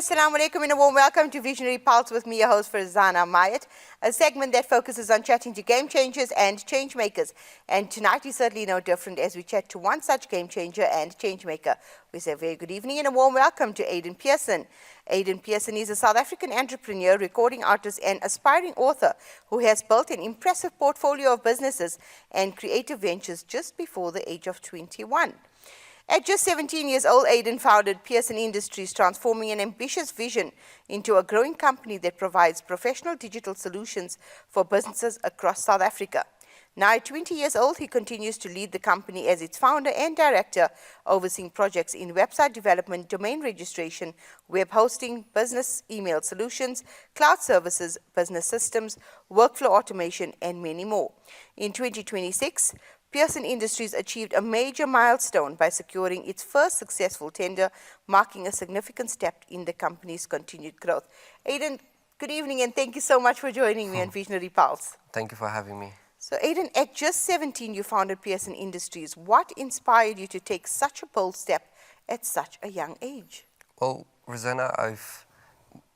assalamu alaikum and a warm welcome to Visionary Pulse with me, your host Farzana Mayet, a segment that focuses on chatting to game changers and change makers. And tonight is certainly no different as we chat to one such game changer and change maker. We say a very good evening and a warm welcome to Aiden Pearson. Aiden Pearson is a South African entrepreneur, recording artist and aspiring author who has built an impressive portfolio of businesses and creative ventures just before the age of 21. At just 17 years old, Aiden founded Pearson Industries, transforming an ambitious vision into a growing company that provides professional digital solutions for businesses across South Africa. Now at 20 years old, he continues to lead the company as its founder and director, overseeing projects in website development, domain registration, web hosting, business email solutions, cloud services, business systems, workflow automation, and many more. In 2026, Pearson Industries achieved a major milestone by securing its first successful tender, marking a significant step in the company's continued growth. Aiden, good evening and thank you so much for joining me on Visionary Pulse. Thank you for having me. So Aiden, at just 17 you founded Pearson Industries. What inspired you to take such a bold step at such a young age? Well, Rosanna,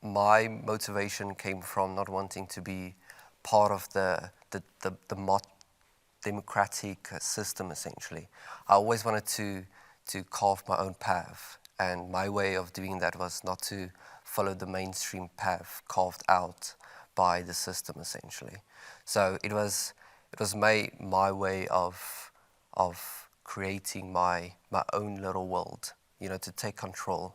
my motivation came from not wanting to be part of the democratic system, essentially. I always wanted to carve my own path, and my way of doing that was not to follow the mainstream path carved out by the system, essentially. So it was my way of creating my own little world, to take control.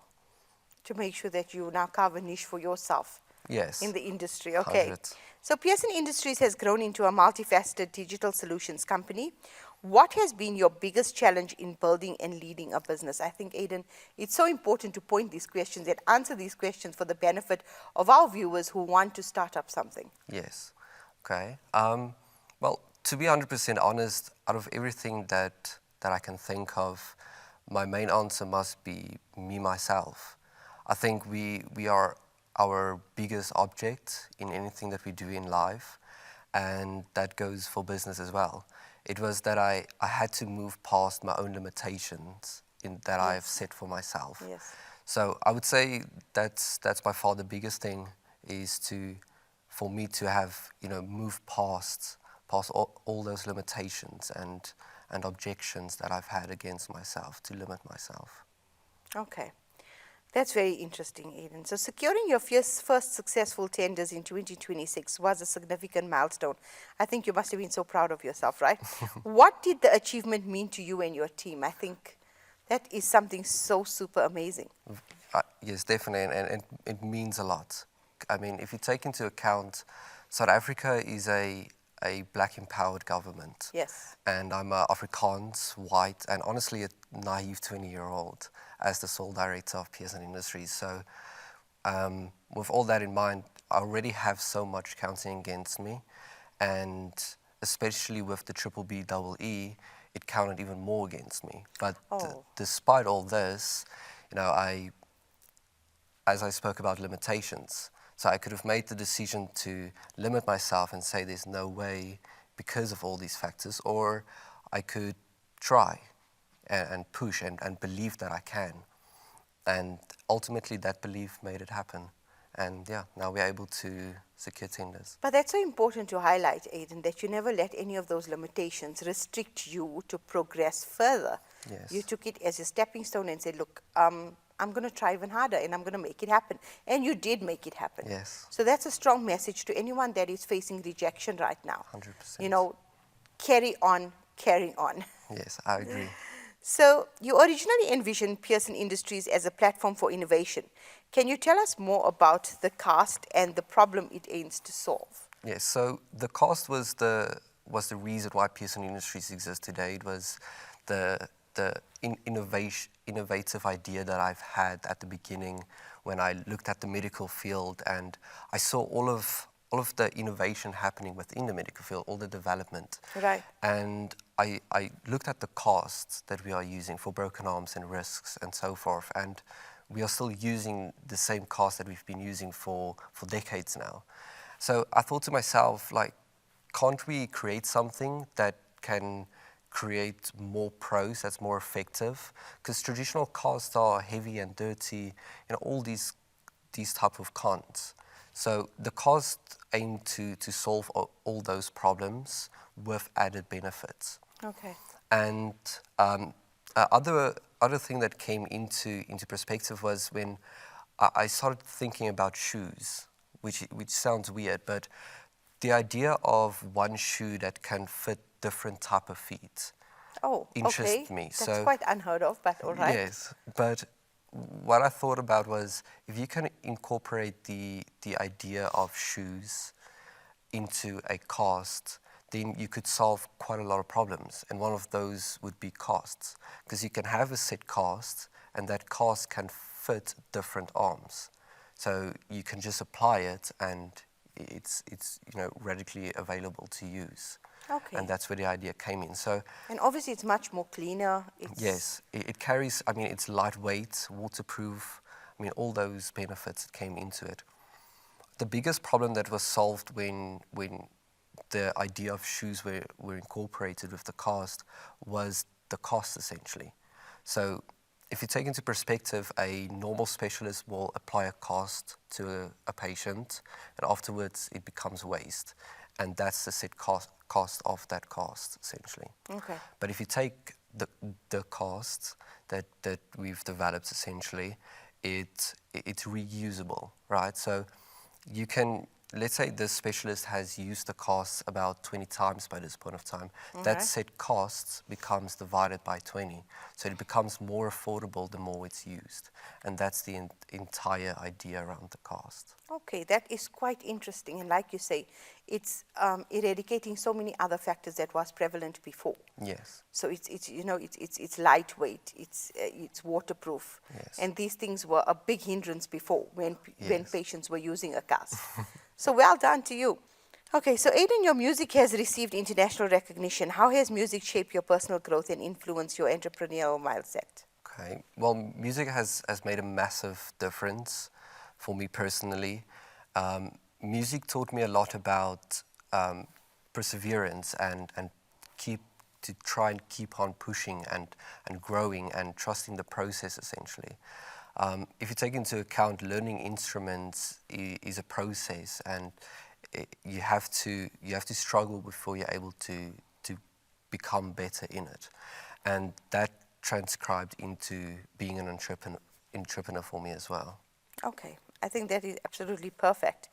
To make sure that you now carve a niche for yourself. Yes. In the industry, okay. 100. So Pearson Industries has grown into a multifaceted digital solutions company. What has been your biggest challenge in building and leading a business? I think, Aiden, it's so important to point these questions and answer these questions for the benefit of our viewers who want to start up something. Yes. Okay. Well, to be 100% honest, out of everything that I can think of, my main answer must be me, myself. I think we are our biggest object in anything that we do in life, and that goes for business as well. It was that I had to move past my own limitations that I have set for myself. Yes. So I would say that's by far the biggest thing, is for me to have moved past all those limitations and objections that I've had against myself, to limit myself. Okay. That's very interesting, Aiden. So securing your first successful tenders in 2026 was a significant milestone. I think you must have been so proud of yourself, right? What did the achievement mean to you and your team? I think that is something so super amazing. Yes, definitely, and it means a lot. I mean, if you take into account, South Africa is a black empowered government. Yes. And I'm a Afrikaans, white, and honestly a naive 20-year-old as the sole director of Pearson Industries. So with all that in mind, I already have so much counting against me, and especially with the BBBEE, it counted even more against me. But despite all this, as I spoke about limitations, so I could have made the decision to limit myself and say there's no way because of all these factors, or I could try and push and believe that I can. And ultimately that belief made it happen. And yeah, now we're able to secure tenders. But that's so important to highlight, Aiden, that you never let any of those limitations restrict you to progress further. Yes. You took it as a stepping stone and said, look, I'm going to try even harder and I'm going to make it happen. And you did make it happen. Yes. So that's a strong message to anyone that is facing rejection right now. 100%. Carry on, carrying on. Yes, I agree. So you originally envisioned Pearson Industries as a platform for innovation. Can you tell us more about the cast and the problem it aims to solve? Yes, so the cast was the reason why Pearson Industries exists today. It was the innovative idea that I've had at the beginning when I looked at the medical field, and I saw all of the innovation happening within the medical field, all the development. Right. And I looked at the costs that we are using for broken arms and risks and so forth, and we are still using the same cost that we've been using for decades now. So I thought to myself, can't we create something that can create more pros, that's more effective? Because traditional costs are heavy and dirty, all these these type of cons. So the cost aimed to solve all those problems with added benefits. Okay. And other thing that came into perspective was when I started thinking about shoes, which sounds weird, but the idea of one shoe that can fit different type of feet Oh, interests okay. me. That's quite unheard of, but all right. Yes, but what I thought about was if you can incorporate the idea of shoes into a cast, then you could solve quite a lot of problems. And one of those would be casts, because you can have a set cast, and that cast can fit different arms. So you can just apply it, and it's readily available to use. Okay. And that's where the idea came in. So, and obviously it's much more cleaner. yes, it carries, it's lightweight, waterproof, all those benefits that came into it. The biggest problem that was solved when the idea of shoes were incorporated with the cast was the cost, essentially. So if you take into perspective, a normal specialist will apply a cast to a patient, and afterwards it becomes waste. And that's the set cost of that cast, essentially. Okay. But if you take the cast that we've developed, essentially, it's reusable, right? So you can, let's say the specialist has used the cast about 20 times by this point of time. Okay. That set cost becomes divided by 20. So it becomes more affordable the more it's used. And that's the entire idea around the cast. Okay, that is quite interesting. And like you say, it's eradicating so many other factors that was prevalent before. Yes. So it's lightweight, it's waterproof. Yes. And these things were a big hindrance before when Yes. patients were using a cast. So well done to you. Okay, so Aiden, your music has received international recognition. How has music shaped your personal growth and influenced your entrepreneurial mindset? Okay. Well, music has made a massive difference for me personally. Music taught me a lot about perseverance and try and keep on pushing and growing and trusting the process, essentially. If you take into account learning instruments is a process, and you have to struggle before you're able to become better in it, and that transcribed into being an entrepreneur for me as well. Okay, I think that is absolutely perfect.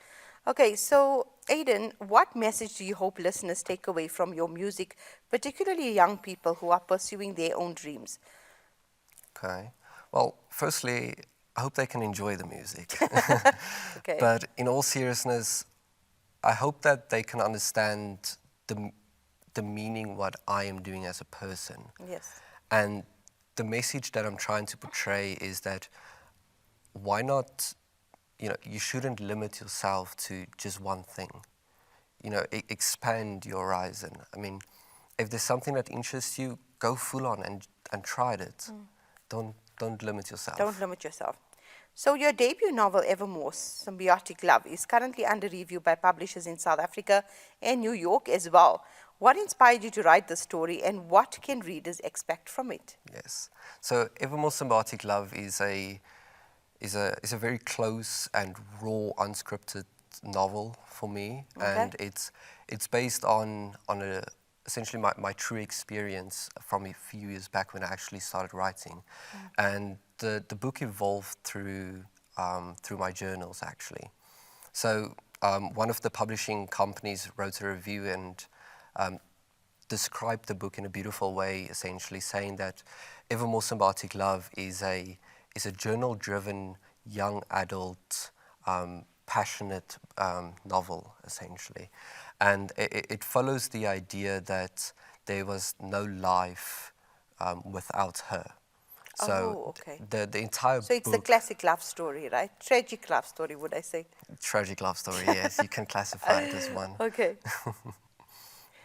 Okay, so Aiden, what message do you hope listeners take away from your music, particularly young people who are pursuing their own dreams? Okay. Well, firstly, I hope they can enjoy the music. Okay. But in all seriousness, I hope that they can understand the meaning what I am doing as a person. Yes. And the message that I'm trying to portray is that why not, you shouldn't limit yourself to just one thing. Expand your horizon. If there's something that interests you, go full on and try it. Don't limit yourself. Don't limit yourself. So your debut novel, Evermore, Symbiotic Love, is currently under review by publishers in South Africa and New York as well. What inspired you to write this story, and what can readers expect from it? Yes. So Evermore Symbiotic Love is a very close and raw, unscripted novel for me. Okay. And it's based on essentially my true experience from a few years back when I actually started writing. And the book evolved through my journals, actually. So one of the publishing companies wrote a review and described the book in a beautiful way, essentially saying that Evermore Symbiotic Love is a journal-driven, young adult, passionate novel, essentially. And it follows the idea that there was no life without her. So okay. the entire book... So it's the classic love story, right? Tragic love story, would I say? Tragic love story, yes. You can classify it as one. Okay.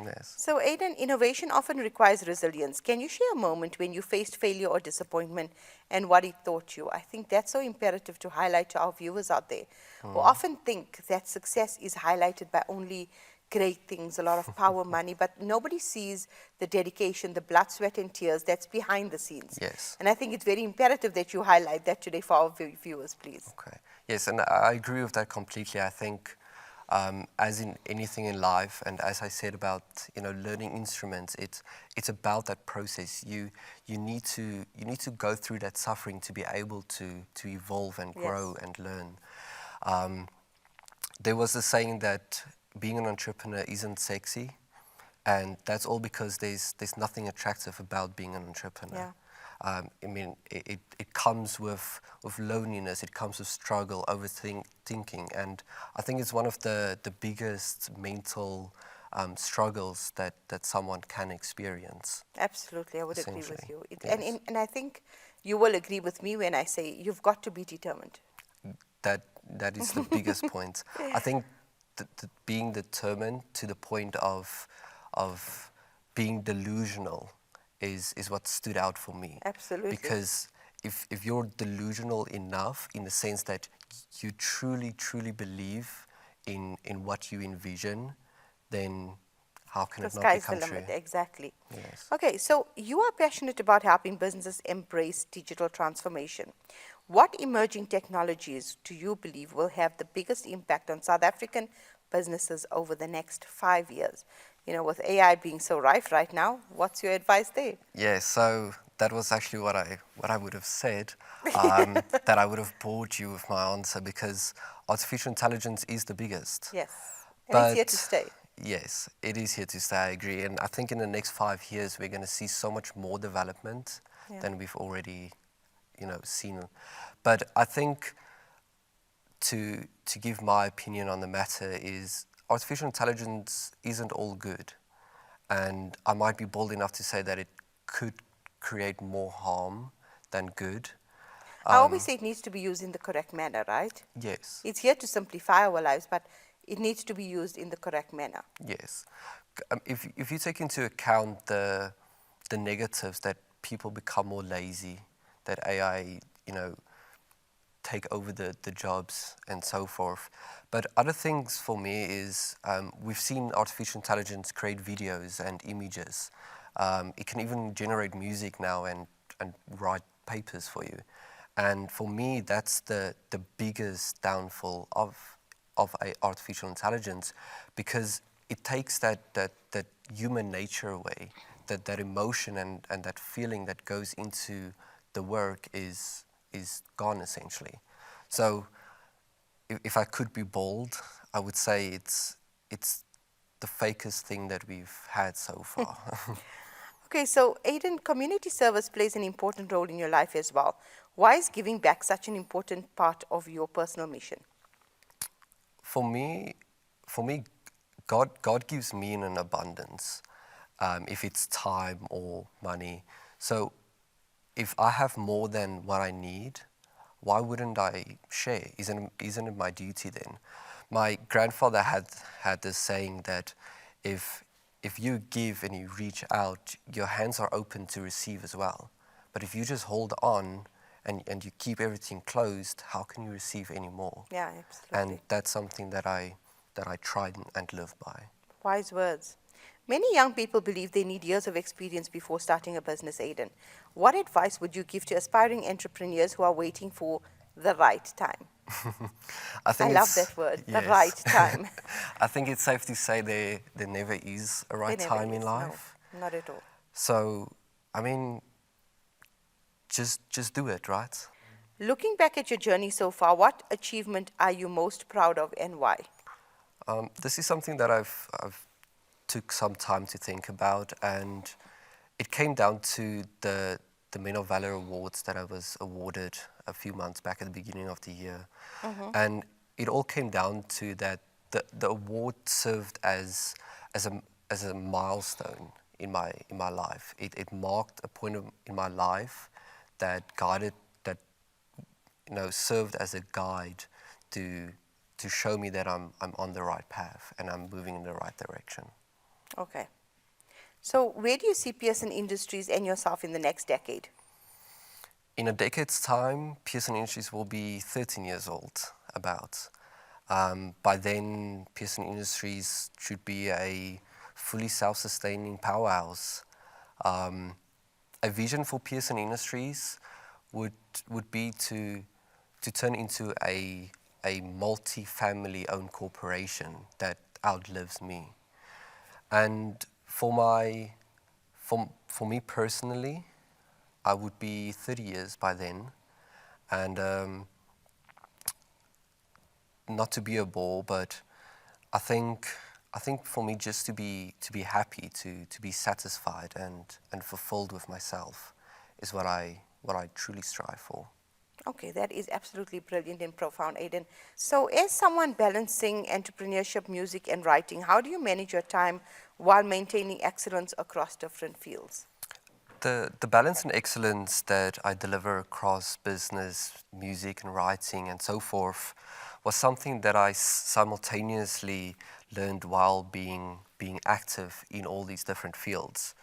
Yes. So Aiden, innovation often requires resilience. Can you share a moment when you faced failure or disappointment and what it taught you? I think that's so imperative to highlight to our viewers out there who often think that success is highlighted by only great things, a lot of power, money, but nobody sees the dedication, the blood, sweat, and tears that's behind the scenes. Yes. And I think it's very imperative that you highlight that today for our viewers, please. Okay. Yes, and I agree with that completely. I think, as in anything in life, and as I said about learning instruments, it's about that process. You need to go through that suffering to be able to evolve and grow Yes. and learn. There was a saying that being an entrepreneur isn't sexy, and that's all because there's nothing attractive about being an entrepreneur. Yeah. I mean, it comes with loneliness, it comes with struggle, overthinking, and I think it's one of the biggest mental struggles that someone can experience, Absolutely, I would agree with essentially. you. Yes. And I think you will agree with me when I say you've got to be determined. That is the biggest point. I think being determined to the point of being delusional is what stood out for me. Absolutely. Because if you're delusional enough in the sense that you truly believe in what you envision, then how can The it not sky's the become true? limit, exactly. Yes. Okay, so you are passionate about helping businesses embrace digital transformation. What emerging technologies do you believe will have the biggest impact on South African businesses over the next 5 years? With AI being so rife right now, what's your advice there? Yeah, so that was actually what I would have said, that I would have bored you with my answer because artificial intelligence is the biggest. Yes, and it's here to But stay. yes, it is here to stay, I agree. And I think in the next 5 years, we're going to see so much more development Yeah. than we've already, seen. But I think to give my opinion on the matter is artificial intelligence isn't all good. And I might be bold enough to say that it could create more harm than good. I always say it needs to be used in the correct manner, right? Yes, It's here to simplify our lives, but it needs to be used in the correct manner. yes. If you take into account the negatives that people become more lazy, that AI, take over the jobs and so forth. But other things for me is we've seen artificial intelligence create videos and images. It can even generate music now and write papers for you. And for me, that's the biggest downfall of artificial intelligence, because it takes that human nature away, that emotion and that feeling that goes into the work is gone essentially. So if I could be bold, I would say it's the fakest thing that we've had so far. Okay, so Aiden, community service plays an important role in your life as well. Why is giving back such an important part of your personal mission? For me, God gives me in an abundance, if it's time or money. So if I have more than what I need, why wouldn't I share? Isn't it my duty then? My grandfather had this saying that if you give and you reach out, your hands are open to receive as well. But if you just hold on and you keep everything closed, how can you receive any more? Yeah, absolutely. And that's something that I try and live by. Wise words. Many young people believe they need years of experience before starting a business, Aiden. What advice would you give to aspiring entrepreneurs who are waiting for the right time? I love that word, the right time. I think it's safe to say there never is a right There never time in is. life. No, not at all. So, I mean, just do it, right? Looking back at your journey so far, what achievement are you most proud of and why? This is something that I've took some time to think about, and it came down to the Men of Valor Awards that I was awarded a few months back at the beginning of the year. And it all came down to that the award served as a milestone in my life. It marked a point in my life that served as a guide to show me that I'm on the right path and I'm moving in the right direction. Okay. So where do you see Pearson Industries and yourself in the next decade? In a decade's time, Pearson Industries will be 13 years old, about. By then, Pearson Industries should be a fully self-sustaining powerhouse. A vision for Pearson Industries would be to turn into a a multi-family owned corporation that outlives me. And for me personally, I would be 30 years by then, and not to be a bore, but I think for me just to be happy, to be satisfied and fulfilled with myself is what I truly strive for. Okay, that is absolutely brilliant and profound, Aiden. So, as someone balancing entrepreneurship, music, and writing, how do you manage your time while maintaining excellence across different fields? The balance and excellence that I deliver across business, music, and writing, and so forth, was something that I simultaneously learned while being active in all these different fields.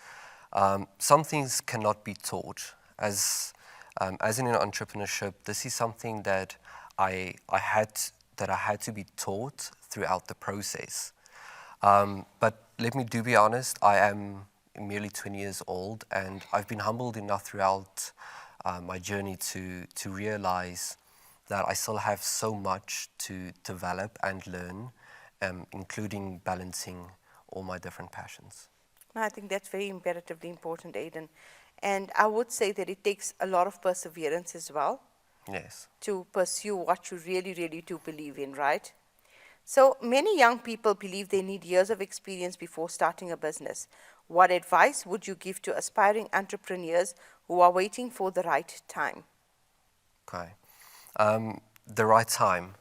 Some things cannot be taught. As in entrepreneurship, this is something that I had to be taught throughout the process. But let me be honest, I am merely 20 years old, and I've been humbled enough throughout my journey to realize that I still have so much to develop and learn, including balancing all my different passions. I think that's very imperatively important, Aiden. And I would say that it takes a lot of perseverance as well. Yes. To pursue what you really, really do believe in, right? So many young people believe they need years of experience before starting a business. What advice would you give to aspiring entrepreneurs who are waiting for the right time? Okay. The right time.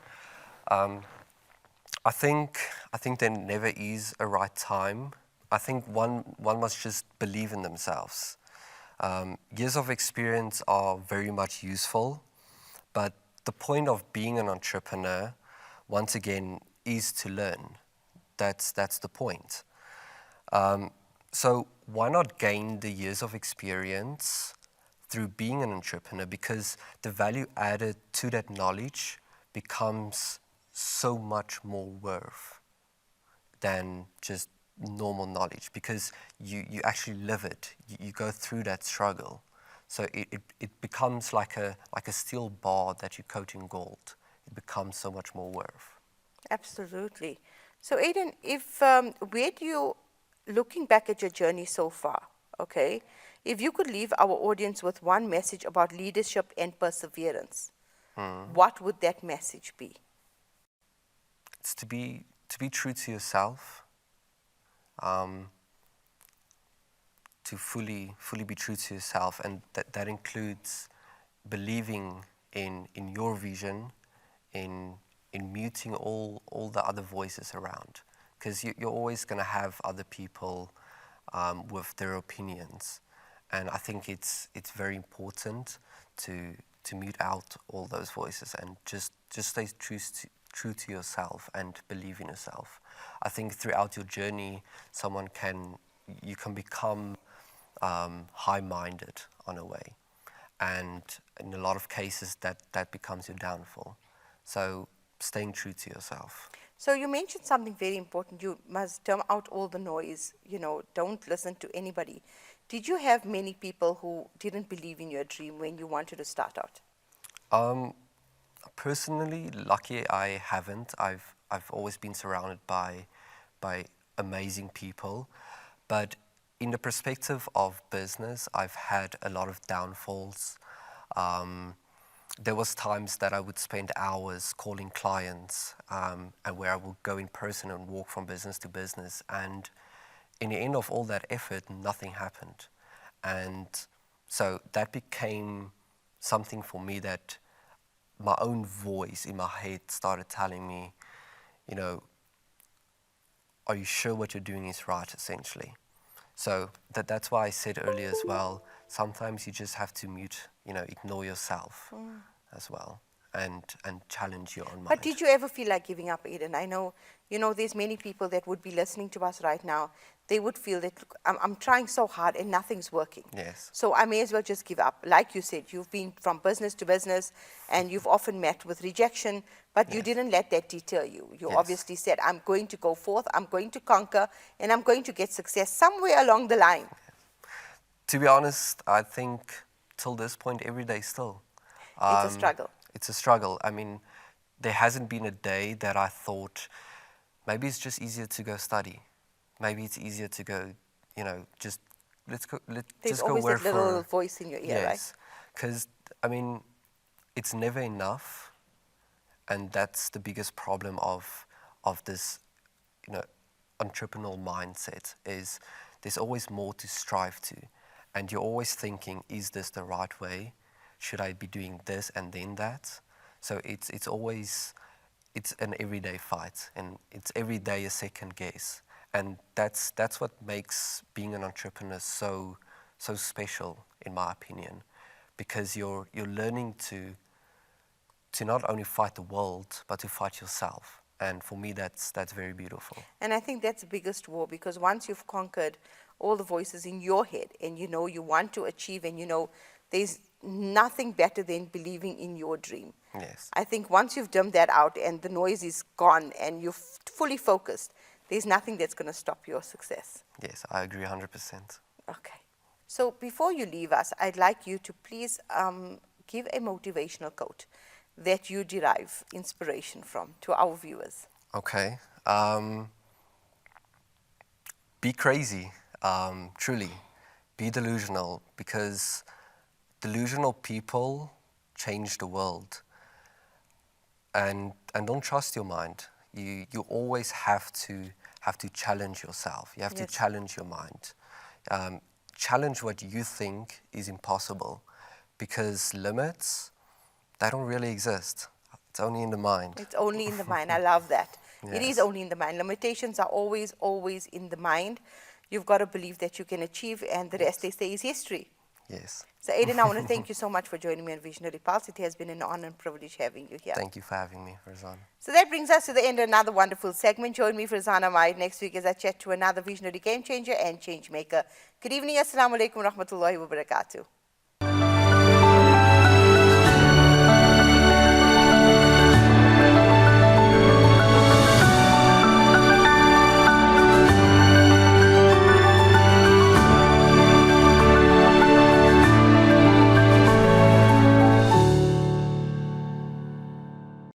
I think there never is a right time. I think one must just believe in themselves. Years of experience are very much useful, but the point of being an entrepreneur, once again, is to learn. That's the point. So why not gain the years of experience through being an entrepreneur? Because the value added to that knowledge becomes so much more worth than just normal knowledge, because you actually live it. You go through that struggle. So it becomes like a steel bar that you coat in gold. It becomes so much more worth. Absolutely. So Aiden, where do you, looking back at your journey so far, okay, if you could leave our audience with one message about leadership and perseverance, what would that message be? It's to be true to yourself, to fully be true to yourself, and that includes believing in your vision, in muting all the other voices around, because you're always going to have other people with their opinions, and I think it's very important to mute out all those voices and just stay true to yourself and believe in yourself. I think throughout your journey, you can become high-minded on a way, and in a lot of cases that becomes your downfall. So staying true to yourself. So you mentioned something very important. You must turn out all the noise, don't listen to anybody. Did you have many people who didn't believe in your dream when you wanted to start out? Personally, lucky I haven't. I've always been surrounded by amazing people, but in the perspective of business, I've had a lot of downfalls. There was times that I would spend hours calling clients, and where I would go in person and walk from business to business, and in the end of all that effort, nothing happened. And so that became something for me, that my own voice in my head started telling me, are you sure what you're doing is right, essentially? So that's why I said earlier as well, sometimes you just have to ignore yourself as well, and challenge your own mind. But did you ever feel like giving up, Aiden? I know, there's many people that would be listening to us right now. They would feel that, look, I'm trying so hard and nothing's working. Yes. So I may as well just give up. Like you said, you've been from business to business, and you've often met with rejection, but you didn't let that deter you. You obviously said, I'm going to go forth, I'm going to conquer, and I'm going to get success somewhere along the line. To be honest, I think till this point, every day still. It's a struggle. It's a struggle. I mean, there hasn't been a day that I thought, maybe it's just easier to go study. Maybe it's easier to go, just let's go. There's just go always work that little for. voice in your ear, right? Yes, because it's never enough, and that's the biggest problem of this, entrepreneurial mindset. Is there's always more to strive to, and you're always thinking, is this the right way? Should I be doing this and then that? So it's always an everyday fight, and it's every day a second guess, and that's what makes being an entrepreneur so special, in my opinion, because you're learning to not only fight the world but to fight yourself, and for me that's very beautiful. And I think that's the biggest war, because once you've conquered all the voices in your head and you want to achieve, and there's nothing better than believing in your dream. Yes. I think once you've dumbed that out and the noise is gone and you're fully focused, there's nothing that's going to stop your success. Yes, I agree 100%. Okay. So before you leave us, I'd like you to please give a motivational quote that you derive inspiration from to our viewers. Okay. Be crazy, truly. Be delusional, because delusional people change the world. And don't trust your mind. You always have to challenge yourself. You have to challenge your mind. Challenge what you think is impossible, because limits, they don't really exist. It's only in the mind. It's only in the mind. I love that. It is Yes. only in the mind. Limitations are always, always in the mind. You've got to believe that you can achieve, and the rest, they say, is history. Yes. So, Aiden, I want to thank you so much for joining me on Visionary Pulse. It has been an honor and privilege having you here. Thank you for having me, Farzana. So that brings us to the end of another wonderful segment. Join me, Farzana Mayet, next week as I chat to another visionary game changer and change maker. Good evening. Assalamu alaikum wa rahmatullahi wa barakatuh.